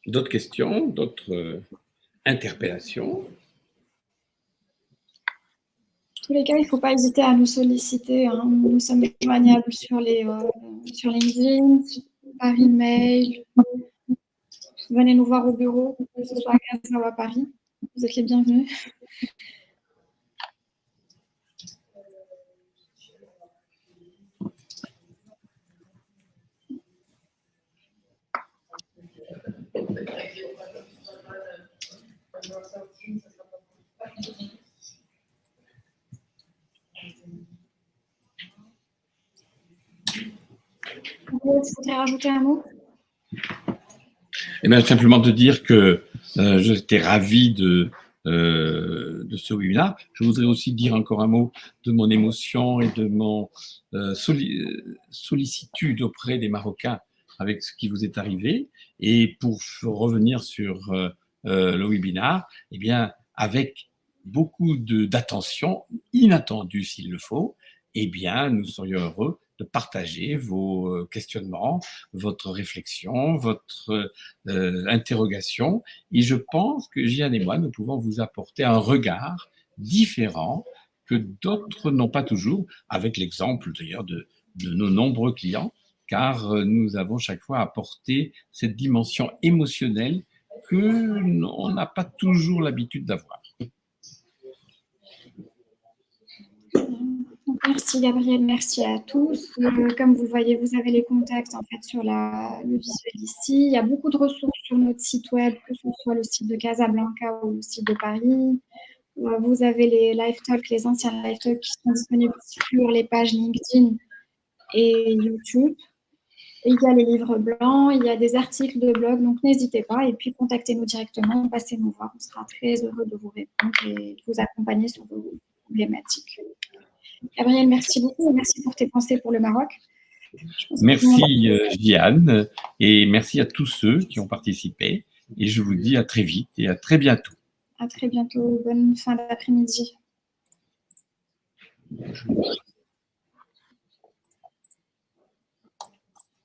D'autres questions, d'autres interpellations? En tous les cas, il ne faut pas hésiter à nous solliciter. Hein. Nous sommes joignables sur LinkedIn, par email. Venez nous voir au bureau, que ce soit à Casa ou à Paris. Vous êtes les bienvenus. Vous voudriez rajouter un mot? Eh bien, simplement de dire que j'étais ravi de ce webinaire. Je voudrais aussi dire encore un mot de mon émotion et de mon sollicitude auprès des Marocains avec ce qui vous est arrivé. Et pour revenir sur le webinaire, eh bien, avec beaucoup d'attention, inattendue s'il le faut, eh bien, nous serions heureux de partager vos questionnements, votre réflexion, votre interrogation. Et je pense que Jeanne et moi, nous pouvons vous apporter un regard différent que d'autres n'ont pas toujours, avec l'exemple d'ailleurs de nos nombreux clients, car nous avons chaque fois apporté cette dimension émotionnelle qu'on n'a pas toujours l'habitude d'avoir. Merci Gabriel, merci à tous. Comme vous voyez, vous avez les contacts en fait sur le visuel ici. Il y a beaucoup de ressources sur notre site web, que ce soit le site de Casablanca ou le site de Paris. Vous avez les live talks, les anciens live talks qui sont disponibles sur les pages LinkedIn et YouTube. Et il y a les livres blancs, il y a des articles de blog, donc n'hésitez pas. Et puis contactez-nous directement, passez nous voir. On sera très heureux de vous répondre et de vous accompagner sur vos problématiques. Gabriel, merci beaucoup et merci pour tes pensées pour le Maroc. Merci Jeanne et merci à tous ceux qui ont participé. Et je vous dis à très vite et à très bientôt. À très bientôt. Bonne fin d'après-midi.